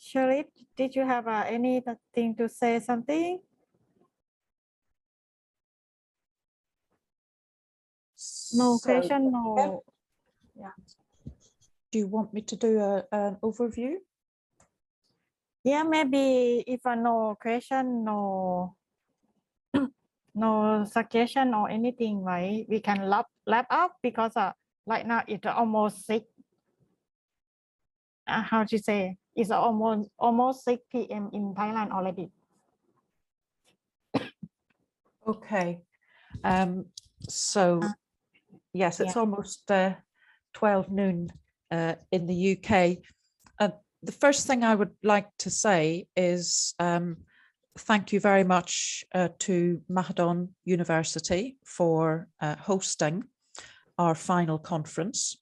Shirley, did you have anything to say something? No question, no. Yeah. Do you want me to do an overview? Yeah, maybe if no question, no no suggestion or anything, right? We can wrap up because right now it's almost 6. How to say? It's almost 6 p.m. in Thailand already. Okay. So yes, it's almost 12 noon in the UK. The first thing I would like to say is thank you very much to Mahidol University for hosting our final conference,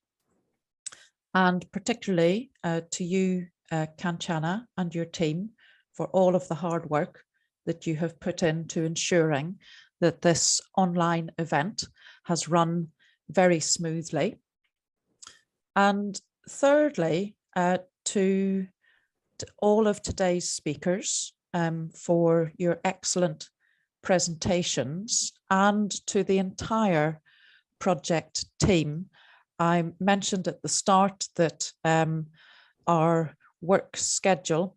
and particularly to you, Kanchana, and your team for all of the hard work that you have put into ensuring that this online event has run very smoothly. And thirdly, to all of today's speakers for your excellent presentations, and to the entire project team. I mentioned at the start that our work schedule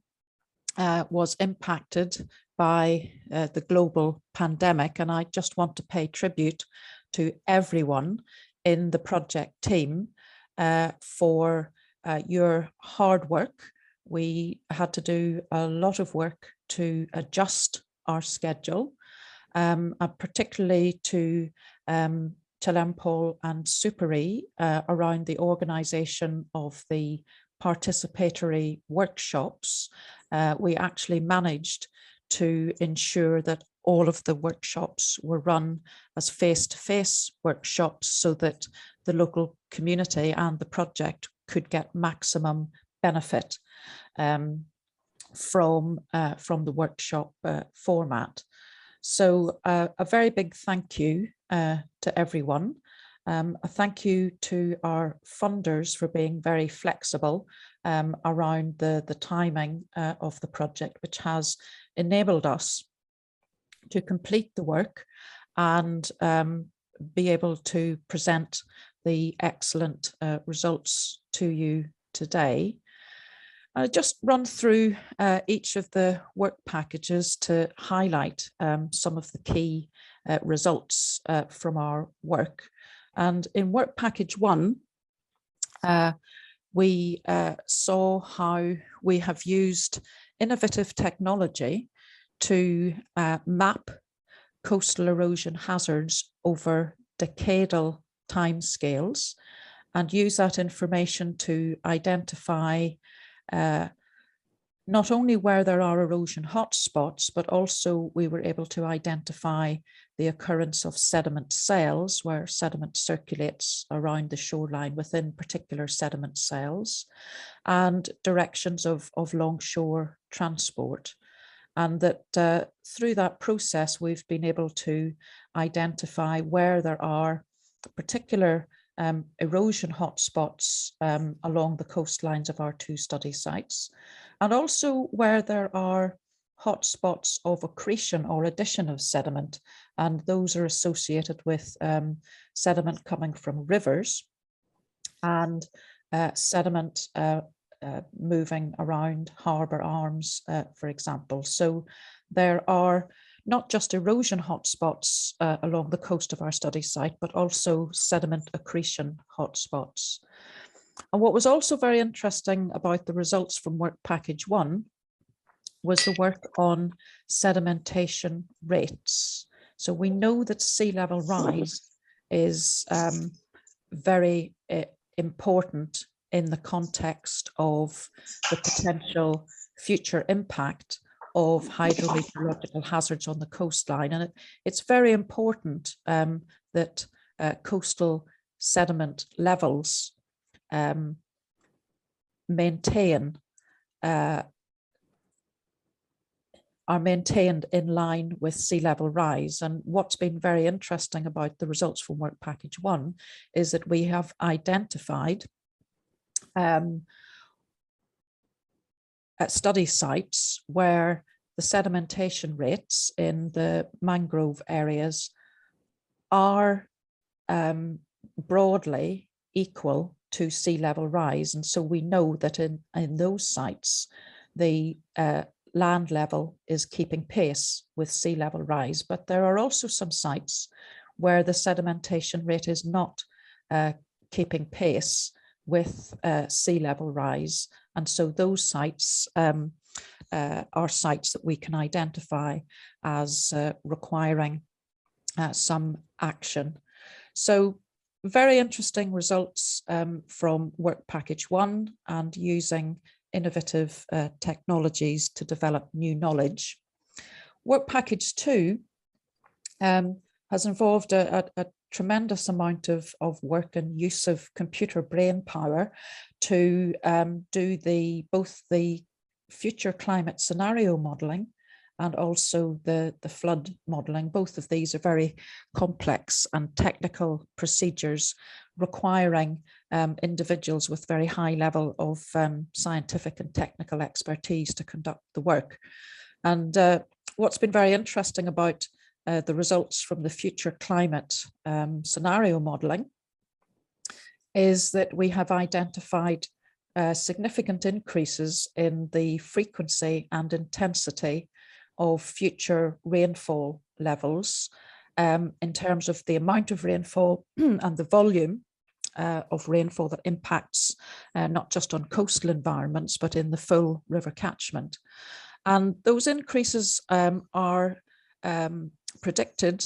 was impacted by the global pandemic, and I just want to pay tribute to everyone in the project team for your hard work. We had to do a lot of work to adjust our schedule, particularly to Chalampol and Supari around the organisation of the participatory workshops. We actually managed to ensure that all of the workshops were run as face-to-face workshops so that the local community and the project could get maximum benefit from the workshop format. So a very big thank you to everyone. A thank you to our funders for being very flexible around the timing of the project, which has enabled us to complete the work and be able to present the excellent results to you today. I'll just run through each of the work packages to highlight some of the key results from our work. And in work package 1, we saw how we have used innovative technology to map coastal erosion hazards over decadal timescales and use that information to identify not only where there are erosion hotspots, but also we were able to identify the occurrence of sediment cells, where sediment circulates around the shoreline within particular sediment cells, and directions of longshore transport. And that through that process, we've been able to identify where there are particular erosion hotspots along the coastlines of our 2 study sites, and also where there are hotspots of accretion or addition of sediment, and those are associated with sediment coming from rivers and sediment moving around harbour arms, for example. So there are not just erosion hotspots along the coast of our study site, but also sediment accretion hotspots. And what was also very interesting about the results from work package 1 was the work on sedimentation rates. So we know that sea level rise is very important in the context of the potential future impact of hydrometeorological hazards on the coastline. And it's very important that coastal sediment levels are maintained in line with sea level rise. And what's been very interesting about the results from work package 1 is that we have identified study sites where the sedimentation rates in the mangrove areas are broadly equal to sea level rise. And so we know that in those sites, the land level is keeping pace with sea level rise. But there are also some sites where the sedimentation rate is not keeping pace with sea level rise. And so those sites are sites that we can identify as requiring some action. So very interesting results from Work Package 1 and using innovative technologies to develop new knowledge. Work Package 2 has involved a tremendous amount of work and use of computer brain power to do both the future climate scenario modelling and also the flood modelling. Both of these are very complex and technical procedures requiring individuals with very high level of scientific and technical expertise to conduct the work. And what's been very interesting about the results from the future climate scenario modelling is that we have identified significant increases in the frequency and intensity of future rainfall levels in terms of the amount of rainfall and the volume of rainfall that impacts not just on coastal environments, but in the full river catchment. And those increases are predicted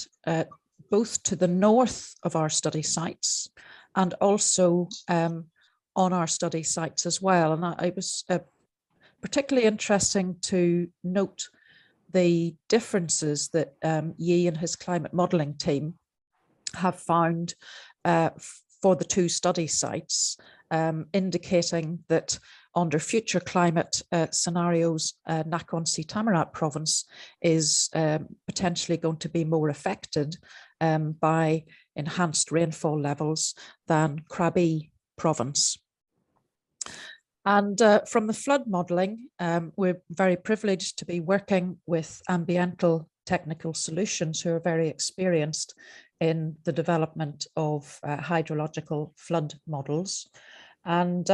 both to the north of our study sites and also on our study sites as well. And it was particularly interesting to note the differences that Yi and his climate modelling team have found for the two study sites, indicating that under future climate scenarios, Nakhon Si Thammarat province is potentially going to be more affected by enhanced rainfall levels than Krabi province. And from the flood modelling, we're very privileged to be working with Ambiental Technical Solutions, who are very experienced in the development of hydrological flood models. And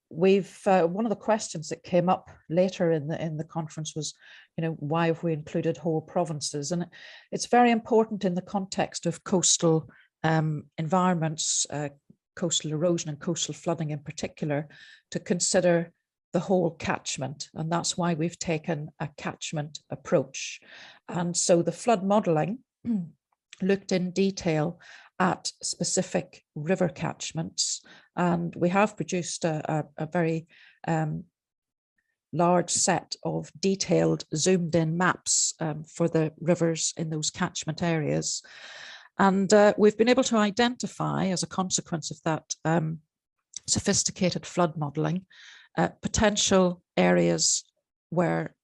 one of the questions that came up later in the conference was, why have we included whole provinces? And it's very important in the context of coastal environments, coastal erosion and coastal flooding in particular, to consider the whole catchment. And that's why we've taken a catchment approach. And so the flood modelling looked in detail at specific river catchments. And we have produced a very large set of detailed zoomed in maps for the rivers in those catchment areas. And we've been able to identify, as a consequence of that sophisticated flood modelling, potential areas where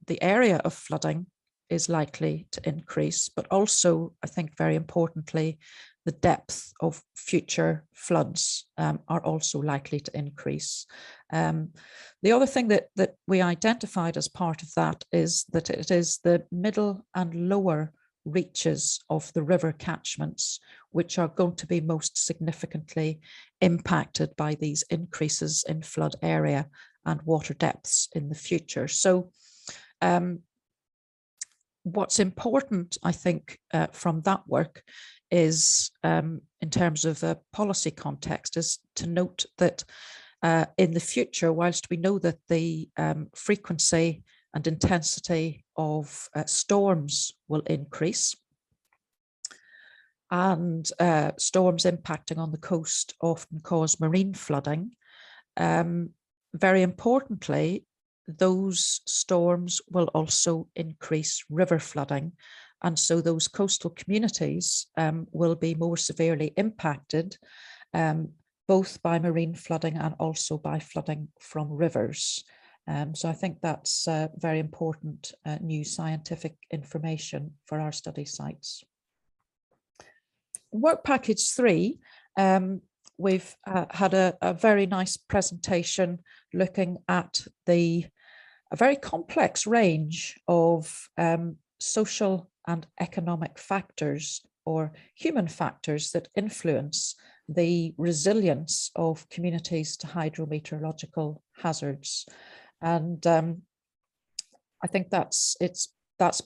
the area of flooding is likely to increase, but also, I think very importantly, the depth of future floods are also likely to increase. The other thing that we identified as part of that is that it is the middle and lower reaches of the river catchments which are going to be most significantly impacted by these increases in flood area and water depths in the future. So what's important, I think, from that work is, in terms of a policy context, is to note that in the future, whilst we know that the frequency and intensity of storms will increase, and storms impacting on the coast often cause marine flooding, very importantly, those storms will also increase river flooding. And so those coastal communities will be more severely impacted, both by marine flooding and also by flooding from rivers. So I think that's very important new scientific information for our study sites. Work Package 3 we've had a very nice presentation looking at a very complex range of social and economic factors or human factors that influence the resilience of communities to hydrometeorological hazards. And I think that's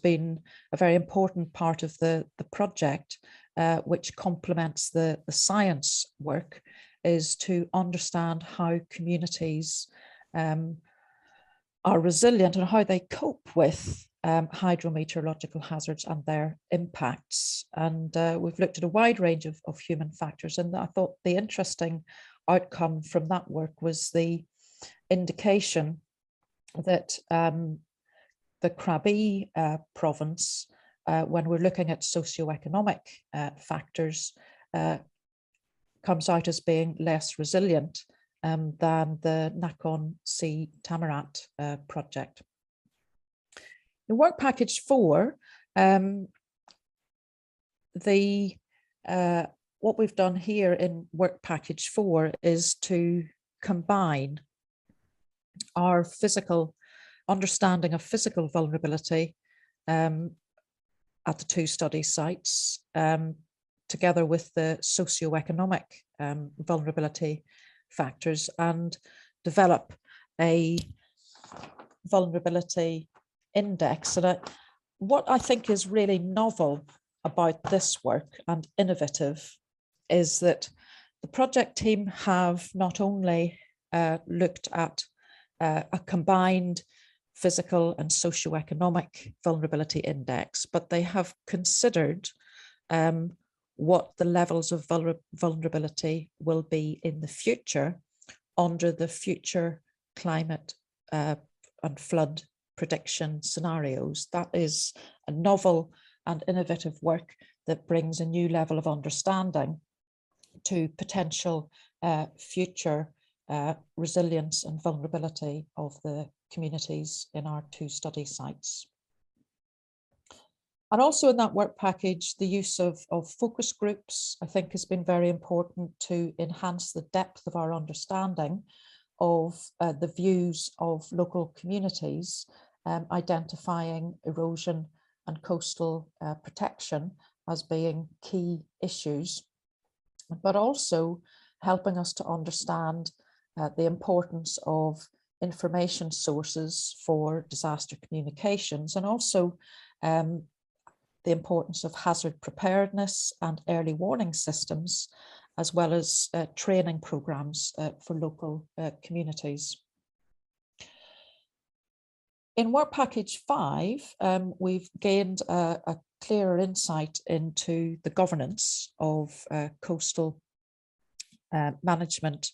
been a very important part of the project, which complements the science work, is to understand how communities are resilient and how they cope with hydrometeorological hazards and their impacts. And we've looked at a wide range of human factors. And I thought the interesting outcome from that work was the indication that the Krabi province, when we're looking at socioeconomic factors, comes out as being less resilient than the Nakhon Si Thammarat project. In Work Package 4, what we've done here in Work Package 4 is to combine our physical understanding of physical vulnerability at the 2 study sites, together with the socioeconomic vulnerability factors, and develop a vulnerability index. And what I think is really novel about this work and innovative is that the project team have not only looked at a combined physical and socioeconomic vulnerability index, but they have considered what the levels of vulnerability will be in the future under the future climate and flood prediction scenarios. That is a novel and innovative work that brings a new level of understanding to potential future resilience and vulnerability of the communities in our 2 study sites. And also in that work package, the use of focus groups, I think, has been very important to enhance the depth of our understanding of the views of local communities, identifying erosion and coastal protection as being key issues, but also helping us to understand the importance of information sources for disaster communications, and also the importance of hazard preparedness and early warning systems, as well as training programs for local communities. In Work Package 5, we've gained a clearer insight into the governance of coastal management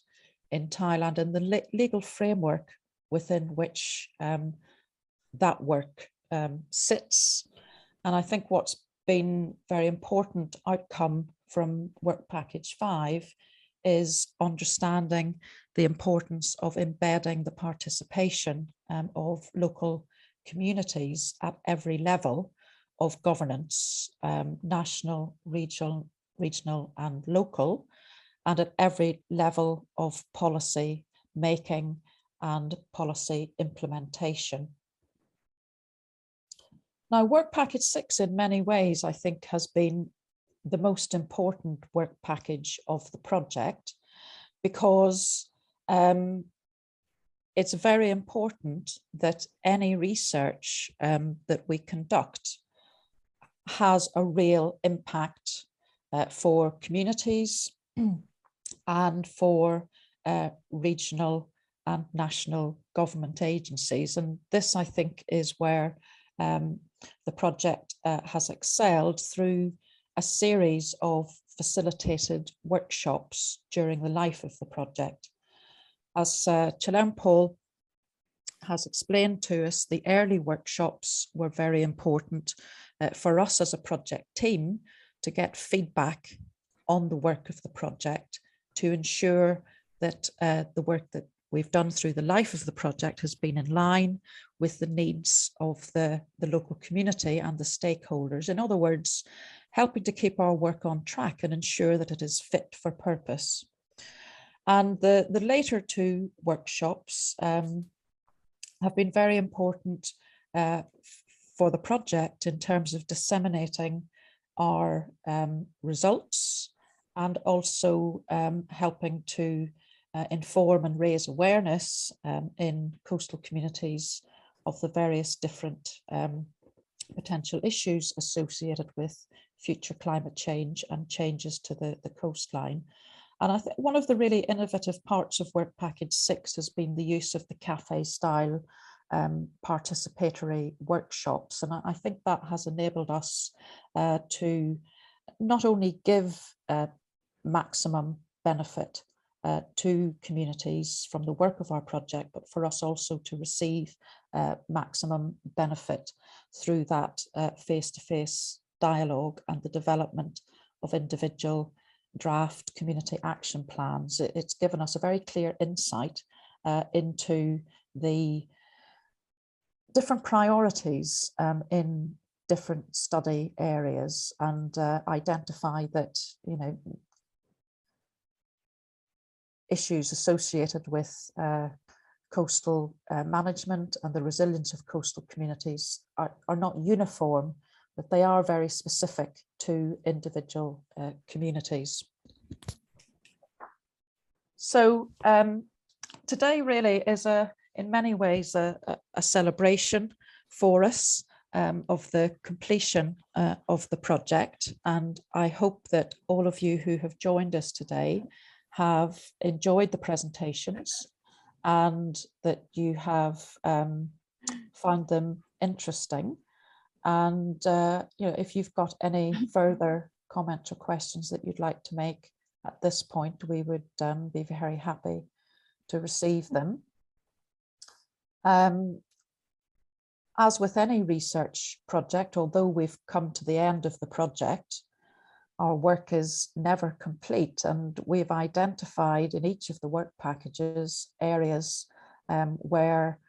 in Thailand and the legal framework within which that work sits. And I think what's been very important outcome from Work Package 5 is understanding the importance of embedding the participation of local communities at every level of governance, national, regional and local, and at every level of policy making and policy implementation. Now, Work Package 6 in many ways, I think, has been the most important work package of the project, because it's very important that any research that we conduct has a real impact for communities and for regional and national government agencies. And this, I think, is where the project has excelled through a series of facilitated workshops during the life of the project. As Chalermpol has explained to us, the early workshops were very important for us as a project team to get feedback on the work of the project, to ensure that the work that we've done through the life of the project has been in line with the needs of the local community and the stakeholders. In other words, helping to keep our work on track and ensure that it is fit for purpose. And the later two workshops have been very important for the project in terms of disseminating our results and also helping to inform and raise awareness in coastal communities of the various different potential issues associated with future climate change and changes to the coastline. And I think one of the really innovative parts of Work Package 6 has been the use of the cafe style participatory workshops. And I think that has enabled us to not only give maximum benefit to communities from the work of our project, but for us also to receive maximum benefit through that face-to-face dialogue and the development of individual draft community action plans. It's given us a very clear insight into the different priorities in different study areas, and identify that, you know, issues associated with coastal management and the resilience of coastal communities are not uniform, but they are very specific to individual communities. So today really is in many ways a celebration for us of the completion of the project, and I hope that all of you who have joined us today have enjoyed the presentations and that you have found them interesting. And you know, if you've got any further comments or questions that you'd like to make at this point, we would be very happy to receive them. As with any research project, although we've come to the end of the project, our work is never complete, and we've identified in each of the work packages areas where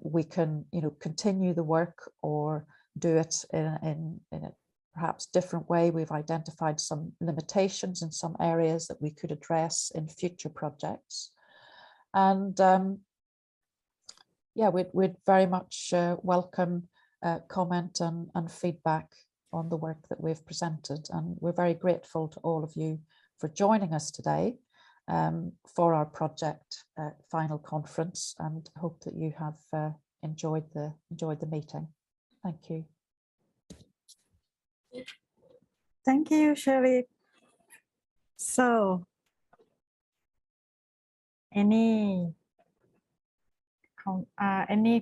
we can, you know, continue the work or do it in a perhaps different way. We've identified some limitations in some areas that we could address in future projects, and yeah, we'd very much welcome comment and feedback on the work that we've presented, and we're very grateful to all of you for joining us today for our project final conference, and hope that you have enjoyed the meeting. Thank you. Thank you, Shirley. So, any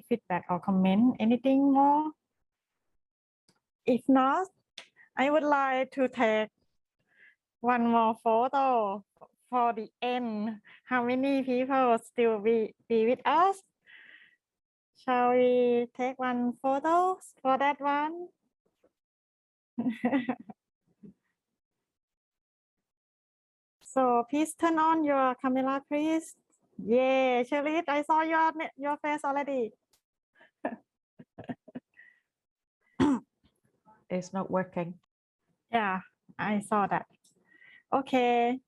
feedback or comment, anything more? If not, I would like to take one more photo for the end. How many people still be with us? Shall we take one photo for that one? So please turn on your camera, please. Yeah, Shirley, I saw your face already. It's not working. Yeah, I saw that. Okay.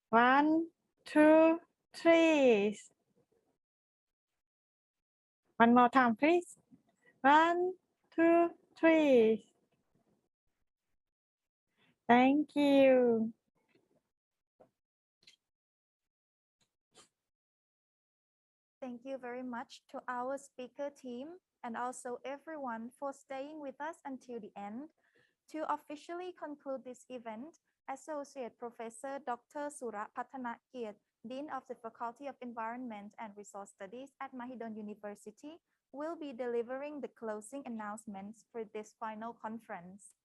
1, 2, 3. One more time, please. 1, 2, 3. Thank you. Thank you very much to our speaker team and also everyone for staying with us until the end. To officially conclude this event, Associate Professor Dr. Surat Pattanakiat, Dean of the Faculty of Environment and Resource Studies at Mahidol University, will be delivering the closing announcements for this final conference.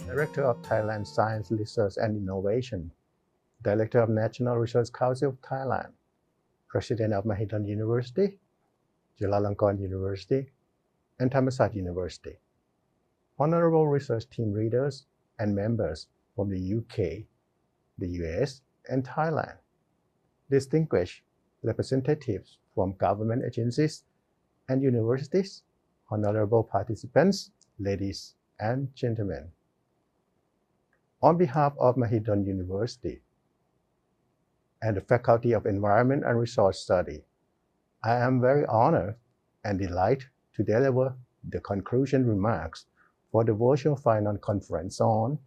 Director of Thailand Science Research and Innovation, Director of National Research Council of Thailand, President of Mahidol University, Chulalongkorn University, and Thammasat University, honorable research team leaders and members from the UK, the US, and Thailand, distinguished representatives from government agencies and universities, honorable participants, ladies and gentlemen. On behalf of Mahidol University and the Faculty of Environment and Resource Study, I am very honored and delighted to deliver the conclusion remarks for the virtual final conference on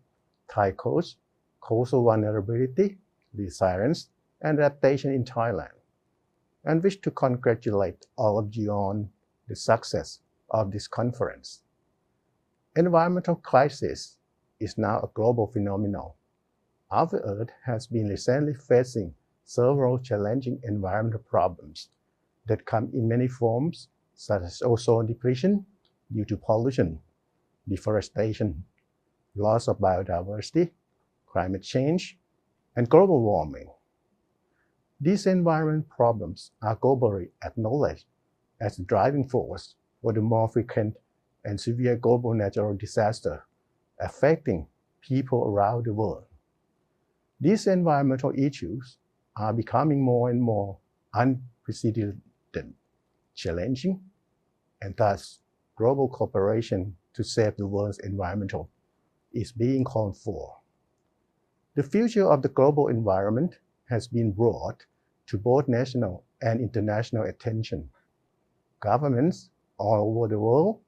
Thai coast, coastal vulnerability, resilience, and adaptation in Thailand, and wish to congratulate all of you on the success of this conference. Environmental crisis is now a global phenomenon. Our Earth has been recently facing several challenging environmental problems that come in many forms, such as ozone depletion due to pollution, deforestation, loss of biodiversity, climate change, and global warming. These environmental problems are globally acknowledged as the driving force for the more frequent and severe global natural disasters affecting people around the world. These environmental issues are becoming more and more unprecedented, challenging, and thus global cooperation to save the world's environment is being called for. The future of the global environment has been brought to both national and international attention. Governments all over the world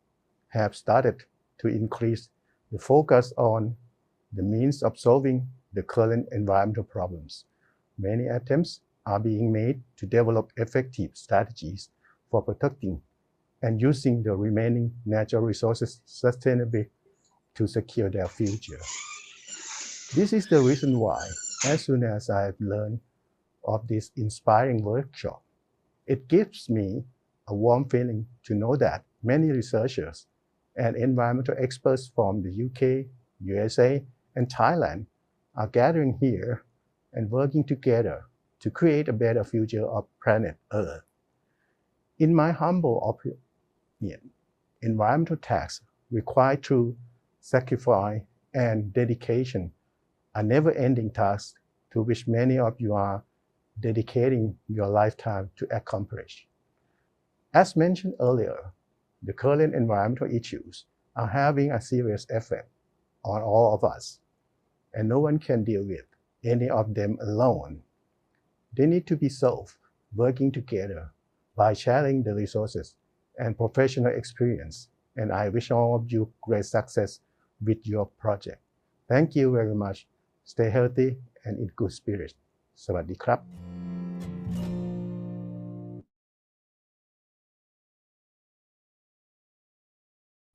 have started to increase the focus on the means of solving the current environmental problems. Many attempts are being made to develop effective strategies for protecting and using the remaining natural resources sustainably to secure their future. This is the reason why, as soon as I have learned of this inspiring workshop, it gives me a warm feeling to know that many researchers and environmental experts from the UK, USA, and Thailand are gathering here and working together to create a better future of planet Earth. In my humble opinion, environmental tasks require true sacrifice and dedication, a never-ending task to which many of you are dedicating your lifetime to accomplish. As mentioned earlier, the current environmental issues are having a serious effect on all of us, and no one can deal with any of them alone. They need to be solved working together by sharing the resources and professional experience, and I wish all of you great success with your project. Thank you very much. Stay healthy and in good spirits. สวัสดีครับ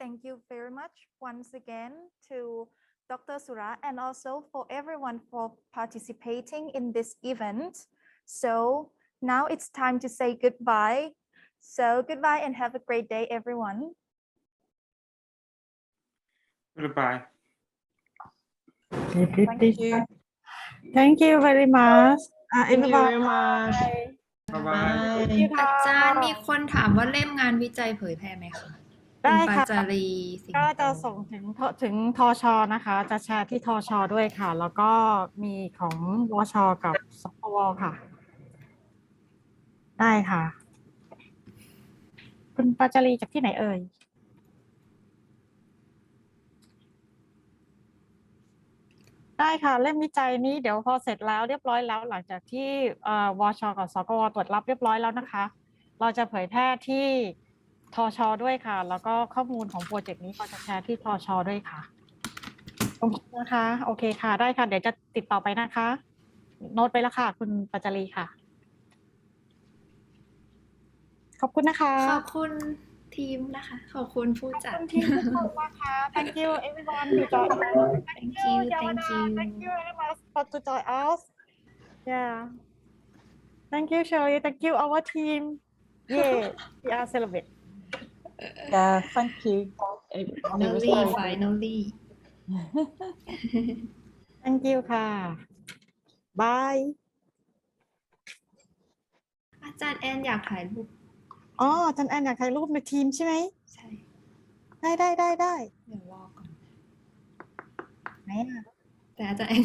Thank you very much once again to Dr. Sura and also for everyone for participating in this event. So now it's time to say goodbye. So goodbye and have a great day, everyone. Goodbye. Thank you. Thank you very much. Thank you very everyone. much. Bye bye. Bye. Thank you อา ค่ะ จารย์มีคนถามว่าเล่มงานวิจัยเผยแพร่ไหมคะ ได้ คุณปา ค่ะ จารีสิง ก็ ห์โต จะส่งถึงทชนะคะ จะแชร์ที่ทชด้วยค่ะ แล้วก็มีของวชกับสปวค่ะ ได้ค่ะ คุณปาจารีจากที่ไหนเอ่ย ได้ค่ะเล่มวิจัยนี้เดี๋ยวพอเสร็จแล้วเรียบร้อยแล้วหลังจากที่วชกับสกวตรวจรับเรียบร้อยแล้วนะคะ เราจะเผยแพร่ที่ทชด้วยค่ะ แล้วก็ข้อมูลของโปรเจกต์นี้ก็จะแชร์ที่ทชด้วยค่ะโอเคนะคะโอเคค่ะได้ค่ะเดี๋ยวจะติดต่อไปนะคะ โน้ตไปแล้วค่ะ คุณปัจจารีค่ะ ขอบคุณนะคะ ขอบคุณทีมนะคะ ขอบคุณผู้ ขอบ จัด คุณทีมทุกคนนะคะ Thank you everyone to join us. Thank you Yamada. thank you Thank you very much for to join us. Yeah. Thank you Shirley. Thank you our team. Yeah, we are celebrate. Yeah, thank you. It was finally very finally Thank you ค่ะ Bye. อาจารย์แอนอยากถ่ายรูป อ๋ออาจารย์แอนอยากถ่ายรูปในทีมใช่ไหม ใช่ ได้ เดี๋ยวรอก่อน ไหนอ่ะ แต่อาจารย์แอน